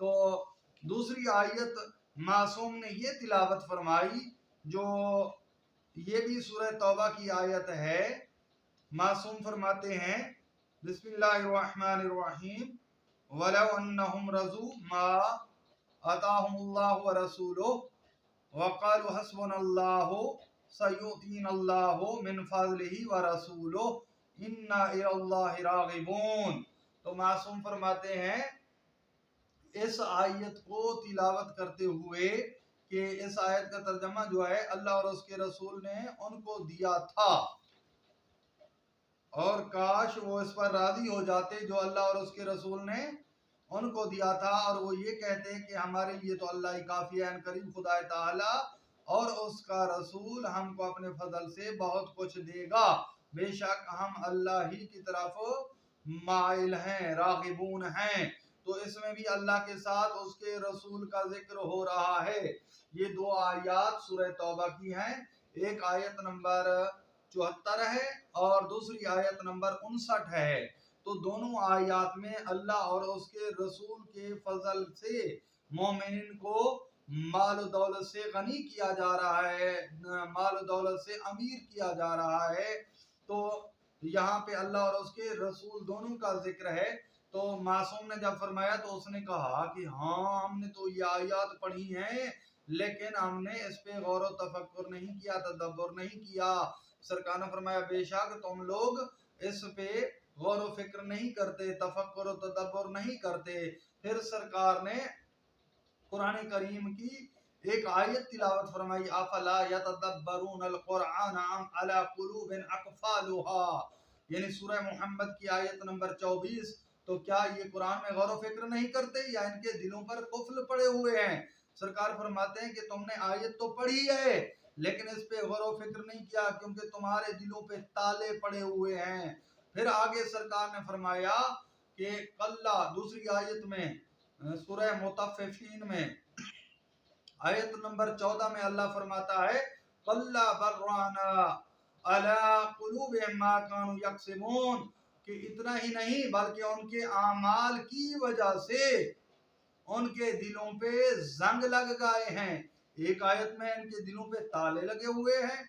تو دوسری آیت معصوم نے یہ تلاوت فرمائی جو یہ بھی سورہ توبہ کی آیت ہے. معصوم فرماتے ہیں بسم اللہ الرحمن الرحیم وَلَوْ أَنَّهُمْ رَضُوا مَا آتَاهُمُ اللَّهُ وَرَسُولُهُ وَقَالُوا حَسْبُنَا اللَّهُ سَيُؤْتِينَا اللَّهُ مِنْ فَضْلِهِ وَرَسُولُهُ إِنَّا إِلَى اللَّهِ رَاغِبُونَ. تو معصوم فرماتے ہیں اس آیت کو تلاوت کرتے ہوئے کہ اس آیت کا ترجمہ جو ہے اللہ اور اس کے رسول نے ان کو دیا تھا اور کاش وہ اس پر راضی ہو جاتے جو اللہ اور اس کے رسول نے ان کو دیا تھا، اور وہ یہ کہتے کہ ہمارے لیے تو اللہ ہی کافی ہے، قریب خدا تعالی اور اس کا رسول ہم کو اپنے فضل سے بہت کچھ دے گا، بے شک ہم اللہ ہی کی طرف مائل ہیں، راغبون ہیں. تو اس میں بھی اللہ کے ساتھ اس کے رسول کا ذکر ہو رہا ہے. یہ دو آیات سورہ توبہ کی ہیں، ایک آیت نمبر 74 ہے اور دوسری آیت نمبر 59 ہے. تو دونوں آیات میں اللہ اور اس کے رسول کے فضل سے مومنین کو مال و دولت سے غنی کیا جا رہا ہے، مال و دولت سے امیر کیا جا رہا ہے. تو یہاں پہ اللہ اور اس کے رسول دونوں کا ذکر ہے. تو معصوم نے جب فرمایا تو اس نے کہا کہ ہاں ہم نے تو یہ آیات پڑھی ہیں لیکن ہم نے اس پہ غور و تفکر نہیں کیا، تدبر نہیں کیا. سرکار نے فرمایا بے شک تم لوگ اس پہ غور و فکر نہیں کرتے، تفکر و تدبر نہیں کرتے. پھر سرکار نے قرآن کریم کی ایک آیت تلاوت فرمائی افلا یتدبرون القرآن ام علی قلوب اقفالها، یعنی سورہ محمد کی آیت نمبر 24. تو کیا یہ قرآن میں غور و فکر نہیں کرتے یا ان کے دلوں پر قفل پڑے ہوئے ہیں؟ سرکار فرماتے ہیں کہ تم نے آیت تو پڑھی ہے لیکن اس پہ غور و فکر نہیں کیا کیونکہ تمہارے دلوں پہ تالے پڑے ہوئے ہیں. پھر آگے سرکار نے فرمایا کہ کلا، دوسری آیت میں سورہ مطففین میں آیت نمبر 14 میں اللہ فرماتا ہے کلا بررانا علی قلوبہم ما کانوا یکسبون، کہ اتنا ہی نہیں بلکہ ان کے اعمال کی وجہ سے ان کے دلوں پہ زنگ لگ گئے ہیں. ایک آیت میں ان کے دلوں پہ تالے لگے ہوئے ہیں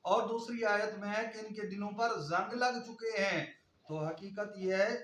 اور دوسری آیت میں ہے کہ ان کے دلوں پر زنگ لگ چکے ہیں. تو حقیقت یہ ہے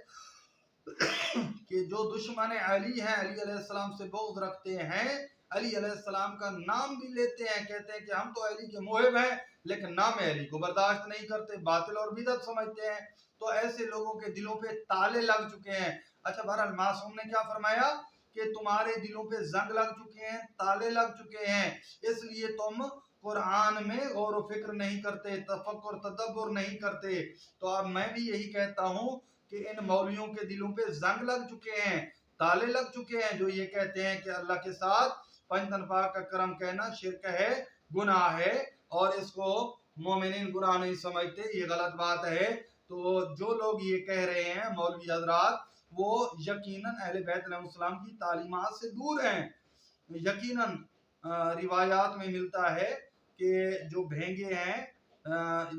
کہ جو دشمن علی ہیں، علی علیہ السلام سے بغض رکھتے ہیں، علی علیہ السلام کا نام بھی لیتے ہیں، کہتے ہیں کہ ہم تو علی کے محب ہیں لیکن نام علی کو برداشت نہیں کرتے، باطل اور بدعت سمجھتے ہیں. تو ایسے لوگوں کے دلوں پہ تالے لگ چکے ہیں. اچھا بہرحال معصوم نے کیا فرمایا کہ تمہارے دلوں پہ زنگ لگ چکے ہیں، تالے لگ چکے ہیں، اس لیے تم قرآن میں غور و فکر نہیں کرتے، تفکر تدبر نہیں کرتے. تو اب میں بھی یہی کہتا ہوں کہ ان مولویوں کے دلوں پہ زنگ لگ چکے ہیں، تالے لگ چکے ہیں، جو یہ کہتے ہیں کہ اللہ کے ساتھ پنجتن پاک کا کرم کہنا شرک ہے، گناہ ہے، اور اس کو مومنین گناہ نہیں سمجھتے، یہ غلط بات ہے. تو جو لوگ یہ کہہ رہے ہیں مولوی حضرات، وہ یقیناً اہل بیت علیہ السلام کی تعلیمات سے دور ہیں. یقیناً روایات میں ملتا ہے کہ جو بھینگے ہیں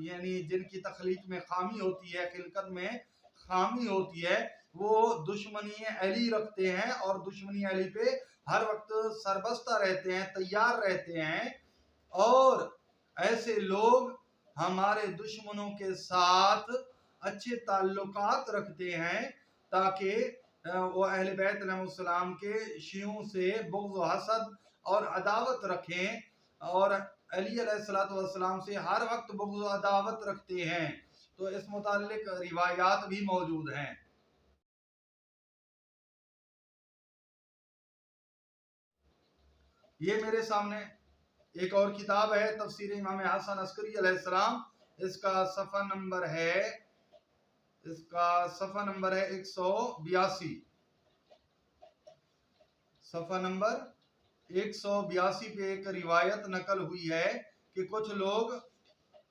یعنی جن کی تخلیق میں خامی ہوتی ہے، خلقت میں خامی ہوتی ہے، وہ دشمنی علی رکھتے ہیں اور دشمنی علی پہ ہر وقت سربستہ رہتے ہیں، تیار رہتے ہیں. اور ایسے لوگ ہمارے دشمنوں کے ساتھ اچھے تعلقات رکھتے ہیں تاکہ وہ اہل بیت علیہ السلام کے شیعوں سے بغض و حسد اور عداوت رکھیں، اور علی علیہ السلام سے ہر وقت بغض و عداوت رکھتے ہیں. تو اس متعلق روایات بھی موجود ہیں. یہ میرے سامنے ایک اور کتاب ہے تفسیر امام حسن عسکری علیہ السلام، اس کا صفحہ نمبر ہے 182. صفحہ نمبر 182 پہ ایک روایت نقل ہوئی ہے کہ کچھ لوگ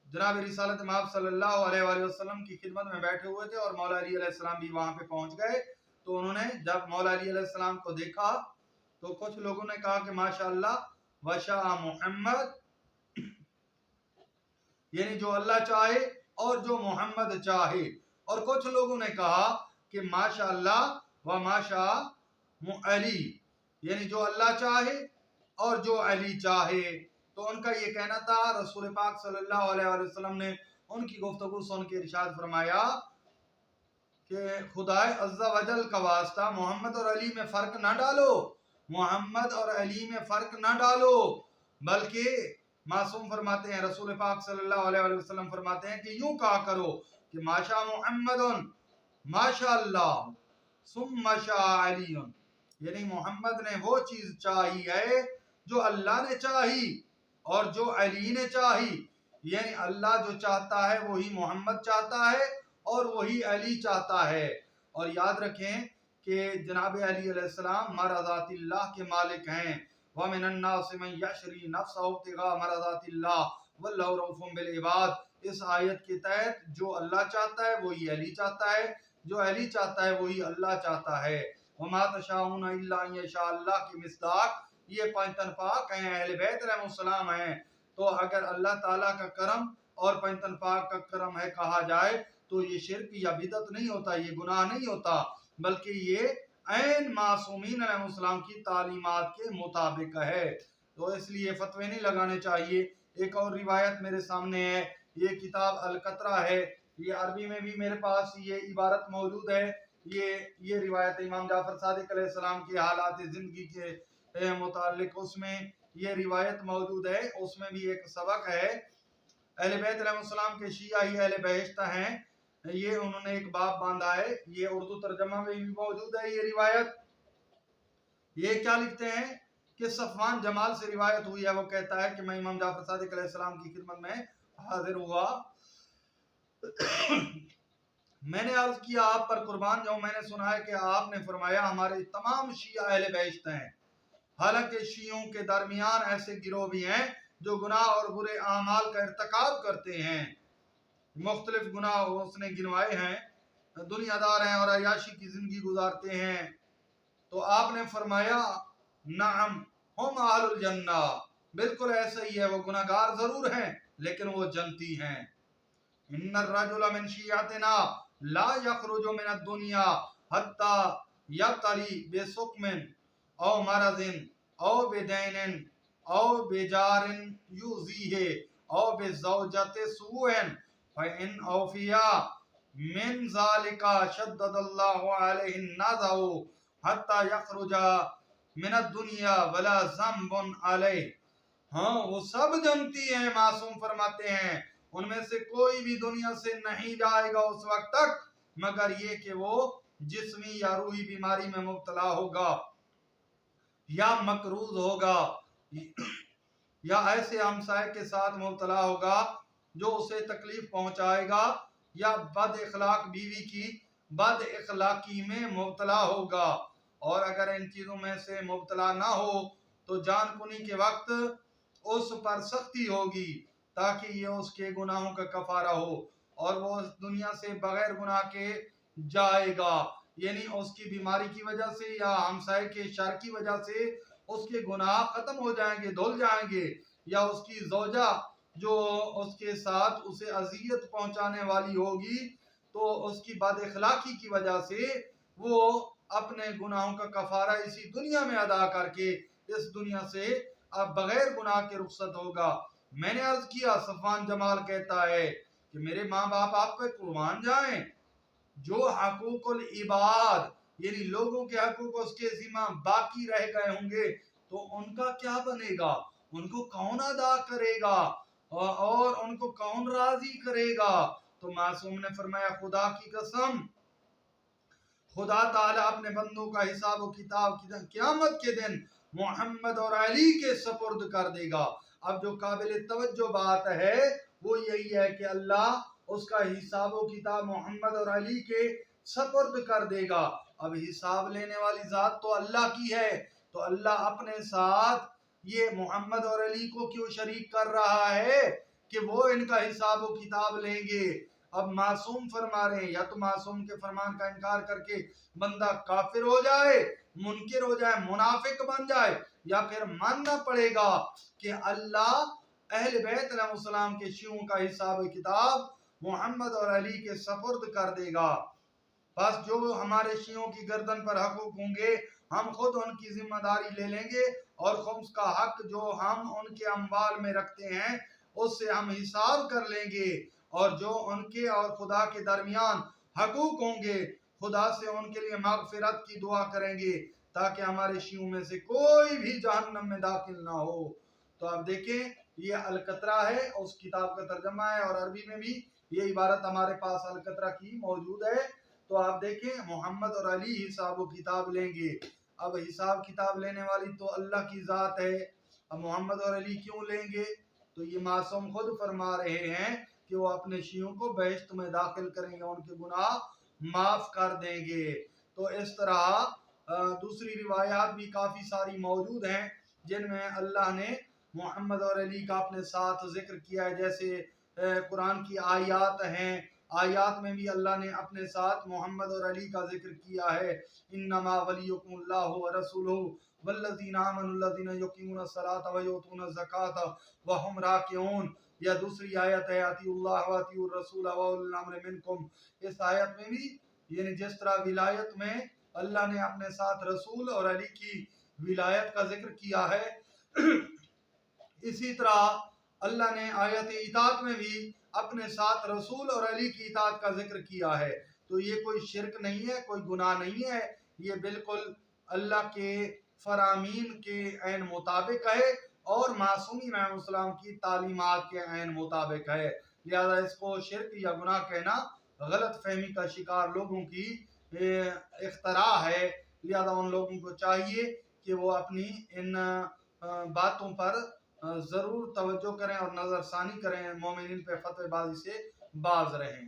جناب رسالت مآب صلی اللہ علیہ وآلہ وسلم کی خدمت میں بیٹھے ہوئے تھے اور مولا علی علیہ السلام بھی وہاں پہ پہنچ گئے. تو انہوں نے جب مولا علی علیہ السلام کو دیکھا تو کچھ لوگوں نے کہا کہ ماشاءاللہ وشاء محمد، یعنی جو اللہ چاہے اور جو محمد چاہے. اور کچھ لوگوں نے کہا کہ ماشاءاللہ و ماشاء علی، یعنی جو اللہ چاہے اور جو علی چاہے. تو ان کا یہ کہنا تھا. رسول پاک صلی اللہ علیہ وآلہ وسلم نے ان کی گفتگو سن کے ارشاد فرمایا کہ خدائے عز و جل کا واسطہ محمد اور علی میں فرق نہ ڈالو، محمد اور علی میں فرق نہ ڈالو، بلکہ معصوم فرماتے ہیں، رسول پاک صلی اللہ علیہ وآلہ وسلم فرماتے ہیں کہ یوں کہا کرو کہ ماشا محمد ماشا اللہ ثم ماشا علی، یعنی محمد نے وہ چیز چاہی ہے جو اللہ نے چاہی اور جو علی نے چاہی. یعنی اللہ جو چاہتا ہے وہی محمد چاہتا ہے اور وہی علی چاہتا ہے. اور یاد رکھیں کہ جناب علی علیہ السلام مرضات اللہ کے مالک ہیں. وَمِنَ النَّاسِ مَن يَشْرِي نَفْسَهُ ابْتِغَاءَ مَرْضَاتِ اللَّهِ وَاللَّهُ رَءُوفٌ بِالْعِبَادِ. اس آیت کے تحت جو اللہ چاہتا ہے وہی علی چاہتا ہے، جو علی چاہتا ہے وہی اللہ چاہتا ہے. وَمَا تَشَاءُونَ إِلَّا أَن يَشَاءَ اللَّهُ کی مصداق یہ پنجتن پاک ہیں، اہل بیت علیہ السلام ہیں. تو اگر اللہ تعالیٰ کا کرم اور پنجتن پاک کا کرم ہے کہا جائے تو یہ شرک یا بدعت نہیں ہوتا، یہ گناہ نہیں ہوتا، بلکہ یہ عین معصومین علیہ السلام کی تعلیمات کے مطابق ہے. تو اس لیے فتوے نہیں لگانے چاہیے. ایک اور روایت میرے سامنے ہے، یہ کتاب القطرہ ہے، یہ عربی میں بھی میرے پاس یہ عبارت موجود ہے. یہ روایت امام جعفر صادق علیہ السلام کی حالات زندگی کے متعلق اس میں یہ روایت موجود ہے. اس میں بھی ایک سبق ہے. اہل بیت علیہ السلام کے شیعہ ہی اہل بہشت ہیں، یہ انہوں نے ایک باب باندھا ہے. یہ اردو ترجمہ میں بھی موجود ہے یہ روایت. یہ کیا لکھتے ہیں کہ صفوان جمال سے روایت ہوئی ہے، وہ کہتا ہے کہ میں امام جعفر صادق علیہ السلام کی خدمت میں حاضر ہوا. میں نے عرض کیا آپ پر قربان جاؤں، میں نے سنا ہے کہ آپ نے فرمایا ہمارے تمام شیعہ اہل بہشت ہیں. حالانکہ شیعوں کے درمیان ایسے گروہ بھی ہیں جو گناہ اور برے اعمال کا ارتکاب کرتے ہیں. مختلف گناہ اس نے گنوائے ہیں، دنیا دار ہیں اور عیاشی کی زندگی گزارتے ہیں. تو آپ نے فرمایا نعم ہم اہل الجنہ، بالکل ایسا ہی ہے، وہ گناہگار ضرور ہیں لیکن وہ جنتی ہیں. ان الرجل من شیعتنا لا یخرج من الدنیا حتی یبتلی بسقم او مرض او بدین او بجار یوزیہ او بزوجت سوء فإن اوفیا من ذالک شدد اللہ علیہ النزع حتی یخرج من الدنیا ولا ذنب علیہ. ہاں وہ سب جنتی ہیں، معصوم فرماتے ہیں، ان میں سے کوئی بھی دنیا سے نہیں جائے گا اس وقت تک مگر یہ کہ وہ جسمی یا روحی بیماری میں مبتلا ہوگا یا مقروض ہوگا یا ایسے ہمسائے کے ساتھ مبتلا ہوگا جو اسے تکلیف پہنچائے گا یا بد اخلاق بیوی کی بد اخلاقی میں مبتلا ہوگا. اور اگر ان چیزوں میں سے مبتلا نہ ہو تو جان کنی کے وقت اس پر سختی ہوگی تاکہ یہ اس کے گناہوں کا کفارہ ہو اور وہ اس دنیا سے بغیر گناہ کے جائے گا. یعنی اس کی بیماری کی وجہ سے یا ہمسائے کے شر کی وجہ سے اس کے گناہ ختم ہو جائیں گے، دھل جائیں گے، یا اس کی زوجہ جو اس کے ساتھ اسے اذیت پہنچانے والی ہوگی تو اس کی بد اخلاقی کی وجہ سے وہ اپنے گناہوں کا کفارہ اسی دنیا میں ادا کر کے اس دنیا سے اب بغیر گناہ کے رخصت ہوگا. میں نے عرض کیا، صفوان جمال کہتا ہے کہ میرے ماں باپ آپ پہ قربان جائیں، جو حقوق العباد یعنی لوگوں کے حقوق اس کے ذمہ باقی رہ گئے ہوں گے تو ان کا کیا بنے گا، ان کو کون ادا کرے گا اور ان کو کون راضی کرے گا. تو معصوم نے فرمایا خدا کی قسم خدا تعالیٰ اپنے بندوں کا حساب و کتاب قیامت کے دن محمد اور علی کے سپرد کر دے گا. اب جو قابل توجہ بات ہے وہ یہی ہے کہ اللہ اس کا حساب و کتاب محمد اور علی کے سپرد کر دے گا. اب حساب لینے والی ذات تو اللہ کی ہے، تو اللہ اپنے ساتھ یہ محمد اور علی کو کیوں شریک کر رہا ہے کہ وہ ان کا حساب و کتاب لیں گے. اب معصوم فرما رہے ہیں یا تو معصوم کے فرمان کا انکار کر کے بندہ کافر ہو جائے، منکر ہو جائے، منافق بن جائے، یا پھر ماننا پڑے گا کہ اللہ اہل بیت علیہ السلام کے شیعوں کا حساب و کتاب محمد اور علی کے سپرد کر دے گا. بس جو ہمارے شیعوں کی گردن پر حقوق ہوں گے ہم خود ان کی ذمہ داری لے لیں گے اور خمس کا حق جو ہم ان کے اموال میں رکھتے ہیں اس سے ہم حساب کر لیں گے، اور جو ان کے اور خدا کے درمیان حقوق ہوں گے خدا سے ان کے لیے مغفرت کی دعا کریں گے تاکہ ہمارے شیعوں میں سے کوئی بھی جہنم میں داخل نہ ہو۔ تو آپ دیکھیں یہ القطرہ ہے، اس کتاب کا ترجمہ ہے، اور عربی میں بھی یہ عبارت ہمارے پاس القطرہ کی موجود ہے۔ تو آپ دیکھیں محمد اور علی حساب و کتاب لیں گے۔ اب حساب کتاب لینے والی تو اللہ کی ذات ہے، اب محمد اور علی کیوں لیں گے؟ تو یہ معصوم خود فرما رہے ہیں کہ وہ اپنے شیعوں کو بہشت میں داخل کریں گے، ان کے گناہ معاف کر دیں گے۔ تو اس طرح دوسری روایات بھی کافی ساری موجود ہیں جن میں اللہ نے محمد اور علی کا اپنے ساتھ ذکر کیا ہے، جیسے قرآن کی آیات ہیں، آیات میں بھی اللہ نے اپنے ساتھ محمد اور علی کا ذکر کیا ہے۔ انما ولیکم اللہ ورسولہ والذین آمنوا الذین یقیمون الصلاۃ ویؤتون الزکاۃ وہم راکعون، یا دوسری آیت ہے اطیعوا اللہ واطیعوا الرسول واولی الامر منکم۔ اس آیت میں بھی یعنی جس طرح ولایت میں اللہ نے اپنے ساتھ رسول اور علی کی ولایت کا ذکر کیا ہے، اسی طرح اللہ نے آیت اطاعت میں بھی اپنے ساتھ رسول اور علی کی اطاعت کا ذکر کیا ہے۔ تو یہ کوئی شرک نہیں ہے، کوئی گناہ نہیں ہے، یہ بالکل اللہ کے فرامین کے عین مطابق ہے اور معصومین علیہ السلام کی تعلیمات کے عین مطابق ہے۔ لہذا اس کو شرک یا گناہ کہنا غلط فہمی کا شکار لوگوں کی اختراع ہے۔ لہذا ان لوگوں کو چاہیے کہ وہ اپنی ان باتوں پر ضرور توجہ کریں اور نظر ثانی کریں، مومنین پہ فتوی بازی سے باز رہیں۔